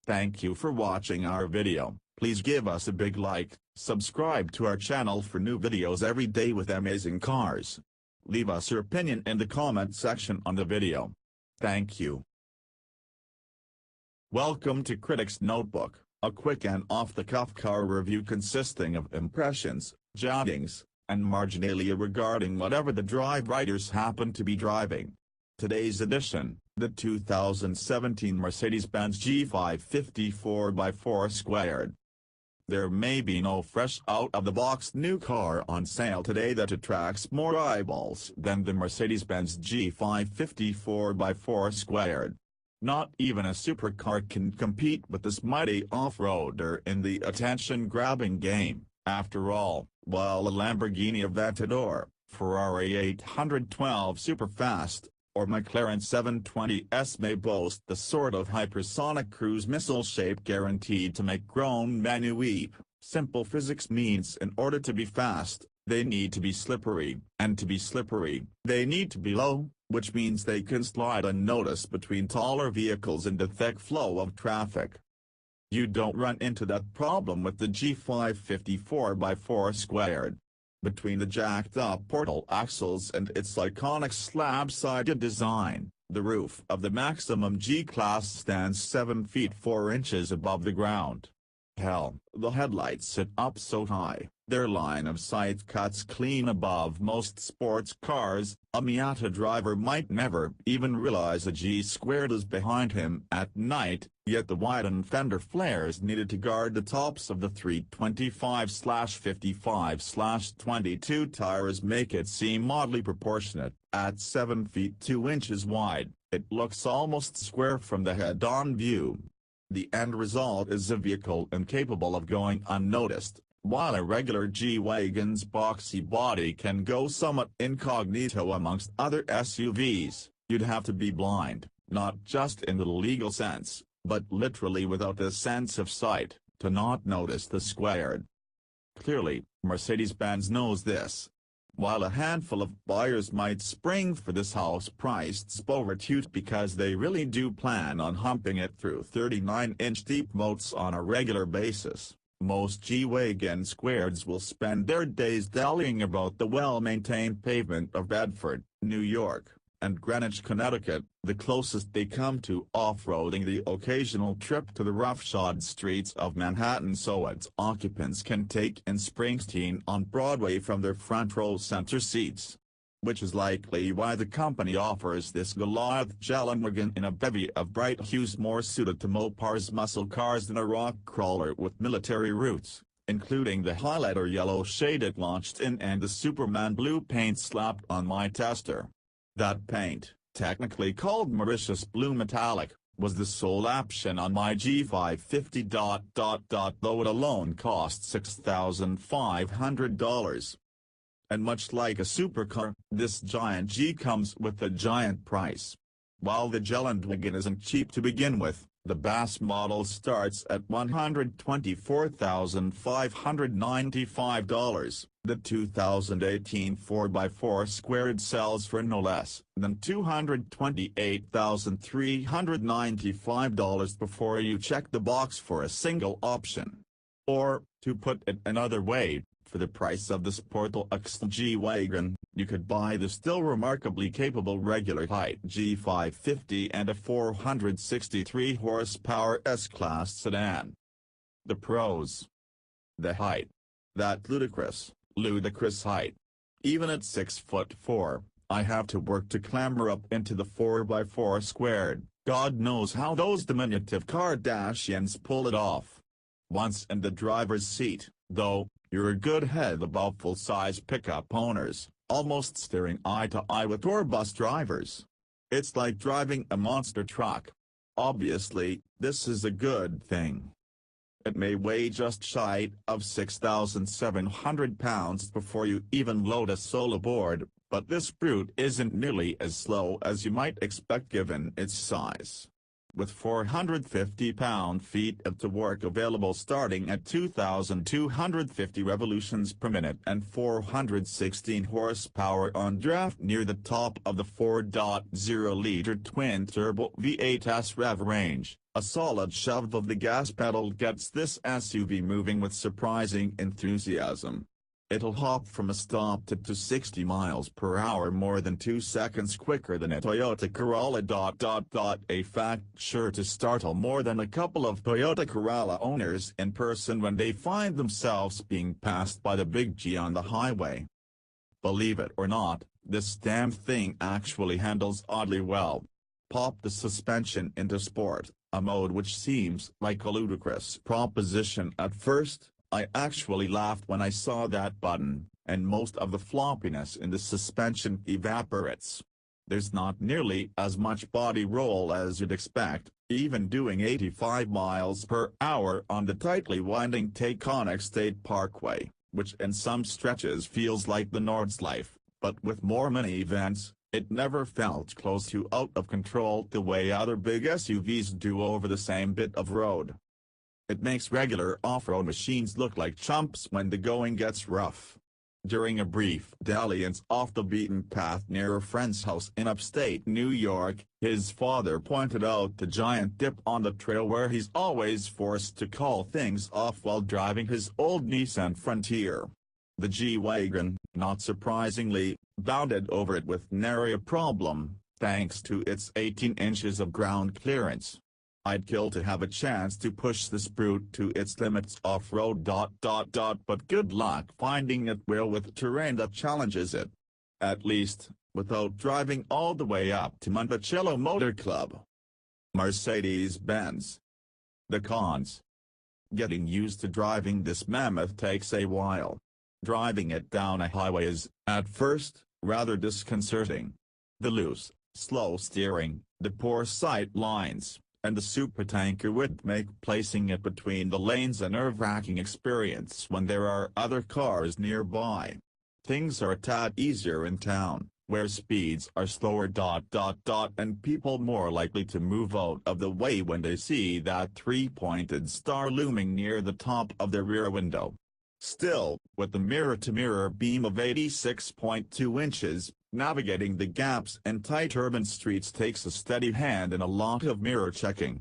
Thank you for watching our video. Please give us a big like, subscribe to our channel for new videos every day with amazing cars. Leave us your opinion in the comment section on the video. Thank you. Welcome to Critics Notebook, a quick and off-the-cuff car review consisting of impressions, jottings, and marginalia regarding whatever the drive writers happen to be driving. Today's edition, the 2017 Mercedes-Benz G550 4x4 Squared. There may be no fresh out-of-the-box new car on sale today that attracts more eyeballs than the Mercedes-Benz G550 4x4 Squared. Not even a supercar can compete with this mighty off-roader in the attention-grabbing game. After all, while a Lamborghini Aventador, Ferrari 812 Superfast, or McLaren 720S may boast the sort of hypersonic cruise missile shape guaranteed to make grown men weep, simple physics means in order to be fast, they need to be slippery, and to be slippery, they need to be low, which means they can slide unnoticed between taller vehicles in the thick flow of traffic. You don't run into that problem with the G550 4x4 Squared. Between the jacked-up portal axles and its iconic slab-sided design, the roof of the Maximum G-Class stands 7 feet 4 inches above the ground. Hell, the headlights sit up so high, their line of sight cuts clean above most sports cars. A Miata driver might never even realize a G-Squared is behind him at night, yet the widened fender flares needed to guard the tops of the 325/55/22 tires make it seem oddly proportionate. At 7 feet 2 inches wide, it looks almost square from the head-on view. The end result is a vehicle incapable of going unnoticed. While a regular G-Wagon's boxy body can go somewhat incognito amongst other SUVs, you'd have to be blind, not just in the legal sense, but literally without a sense of sight, to not notice the Squared. Clearly, Mercedes-Benz knows this. While a handful of buyers might spring for this house-priced Sportute because they really do plan on humping it through 39-inch deep moats on a regular basis, most G-Wagon Squareds will spend their days dallying about the well-maintained pavement of Bedford, New York, and Greenwich, Connecticut, the closest they come to off-roading the occasional trip to the roughshod streets of Manhattan so its occupants can take in Springsteen on Broadway from their front-row center seats. Which is likely why the company offers this Goliath Jellenwagon in a bevy of bright hues more suited to Mopar's muscle cars than a rock crawler with military roots, including the highlighter yellow shade it launched in and the Superman blue paint slapped on my tester. That paint, technically called Mauritius Blue Metallic, was the sole option on my G550. Though it alone cost $6,500. And much like a supercar, this giant G comes with a giant price. While the Geländewagen isn't cheap to begin with, the base model starts at $124,595. The 2018 4x4 Squared sells for no less than $228,395 before you check the box for a single option. Or, to put it another way, for the price of the Sportal X G-Wagon, you could buy the still remarkably capable regular height G550 and a 463 horsepower S-Class sedan. The pros. The height. That ludicrous height. Even at 6'4", I have to work to clamber up into the 4x4 Squared. God knows how those diminutive Kardashians pull it off. Once in the driver's seat, though, you're a good head above full-size pickup owners, almost staring eye to eye with tour bus drivers. It's like driving a monster truck. Obviously, this is a good thing. It may weigh just shy of 6,700 pounds before you even load a soul aboard, but this brute isn't nearly as slow as you might expect given its size. with 450 pound-feet of torque available starting at 2,250 revolutions per minute and 416 horsepower on draft near the top of the 4.0-liter twin-turbo V8's rev range. A solid shove of the gas pedal gets this SUV moving with surprising enthusiasm. It'll hop from a stop to 60 miles per hour more than 2 seconds quicker than a Toyota Corolla. A fact sure to startle more than a couple of Toyota Corolla owners in person when they find themselves being passed by the Big G on the highway. Believe it or not, this damn thing actually handles oddly well. Pop the suspension into sport, a mode which seems like a ludicrous proposition at first. I actually laughed when I saw that button, and most of the floppiness in the suspension evaporates. There's not nearly as much body roll as you'd expect, even doing 85 miles per hour on the tightly winding Taconic State Parkway, which in some stretches feels like the Nordschleife, but with more minivans, it never felt close to out of control the way other big SUVs do over the same bit of road. It makes regular off-road machines look like chumps when the going gets rough. During a brief dalliance off the beaten path near a friend's house in upstate New York, his father pointed out the giant dip on the trail where he's always forced to call things off while driving his old Nissan Frontier. The G-Wagon, not surprisingly, bounded over it with nary a problem, thanks to its 18 inches of ground clearance. I'd kill to have a chance to push this brute to its limits off-road. But good luck finding it will with terrain that challenges it. At least, without driving all the way up to Monticello Motor Club. Mercedes-Benz. The cons. Getting used to driving this mammoth takes a while. Driving it down a highway is, at first, rather disconcerting. The loose, slow steering, the poor sight lines, and the supertanker would make placing it between the lanes a nerve-wracking experience when there are other cars nearby. Things are a tad easier in town, where speeds are slower. And people more likely to move out of the way when they see that three-pointed star looming near the top of their rear window. Still, with the mirror-to-mirror beam of 86.2 inches, navigating the gaps and tight urban streets takes a steady hand and a lot of mirror checking.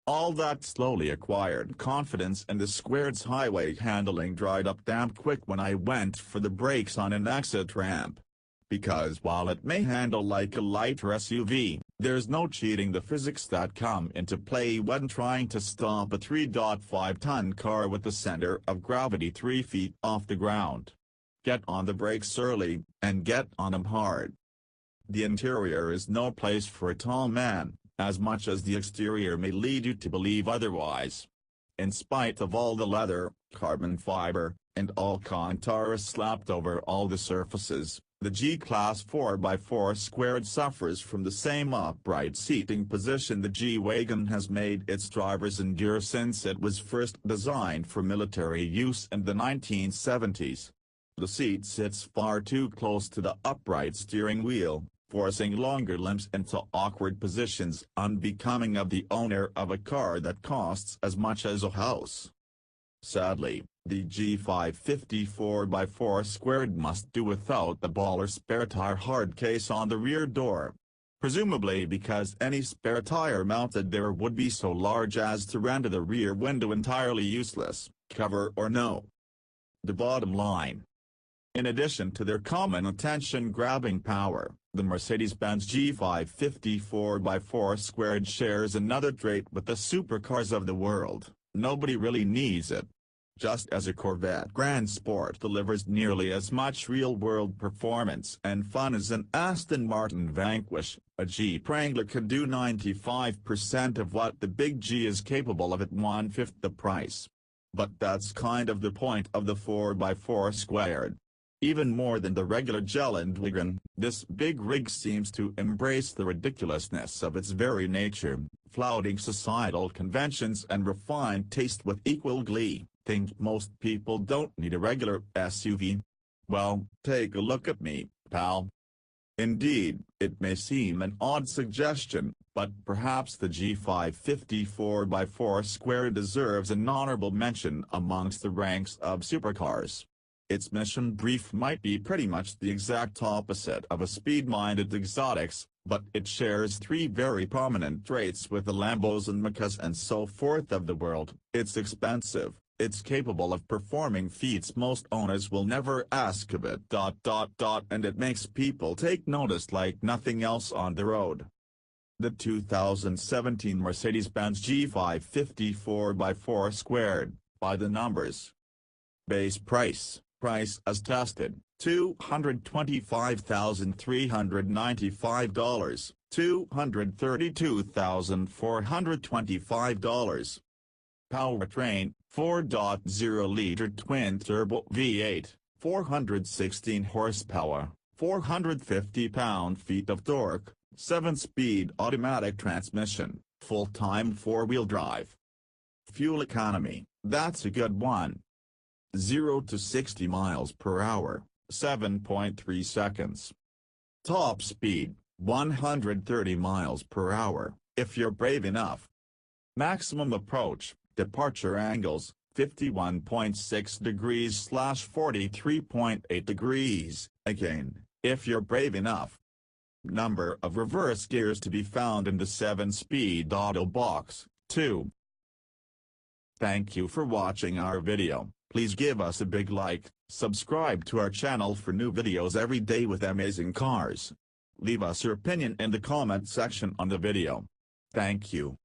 All that slowly acquired confidence in the squared's highway handling dried up damn quick when I went for the brakes on an exit ramp. Because while it may handle like a lighter SUV, there's no cheating the physics that come into play when trying to stop a 3.5-ton car with the center of gravity 3 feet off the ground. Get on the brakes early, and get on them hard. The interior is no place for a tall man, as much as the exterior may lead you to believe otherwise. In spite of all the leather, carbon fiber, and Alcantara slapped over all the surfaces, the G-Class 4x4 squared suffers from the same upright seating position the G-Wagon has made its drivers endure since it was first designed for military use in the 1970s. The seat sits far too close to the upright steering wheel, forcing longer limbs into awkward positions unbecoming of the owner of a car that costs as much as a house. Sadly, the G550 4x4 squared must do without the baller spare tire hard case on the rear door. Presumably because any spare tire mounted there would be so large as to render the rear window entirely useless, cover or no. The bottom line. In addition to their common attention-grabbing power, the Mercedes-Benz G550 4x4 squared shares another trait with the supercars of the world: nobody really needs it. Just as a Corvette Grand Sport delivers nearly as much real-world performance and fun as an Aston Martin Vanquish, a Jeep Wrangler can do 95% of what the Big G is capable of at 1/5 the price. But that's kind of the point of the 4x4 squared. Even more than the regular Geländewagen, this big rig seems to embrace the ridiculousness of its very nature, flouting societal conventions and refined taste with equal glee. Think most people don't need a regular SUV? Well, take a look at me, pal. Indeed, it may seem an odd suggestion, but perhaps the G550 4x4 Squared deserves an honorable mention amongst the ranks of supercars. Its mission brief might be pretty much the exact opposite of a speed-minded exotics, but it shares three very prominent traits with the Lambos and Micas and so forth of the world. It's expensive, it's capable of performing feats most owners will never ask of it. And it makes people take notice like nothing else on the road. The 2017 Mercedes-Benz G550 4x4 Squared, by the numbers. Base price as tested, $225,395, $232,425. Powertrain, 4.0-liter twin-turbo V8, 416 horsepower, 450 pound-feet of torque, 7-speed automatic transmission, full-time 4-wheel drive. Fuel economy, that's a good one. 0 to 60 miles per hour, 7.3 seconds. Top speed, 130 miles per hour, if you're brave enough. Maximum approach, departure angles, 51.6 degrees/43.8 degrees, again, if you're brave enough. Number of reverse gears to be found in the 7-speed auto box, 2. Thank you for watching our video. Please give us a big like, subscribe to our channel for new videos every day with amazing cars. Leave us your opinion in the comment section on the video. Thank you.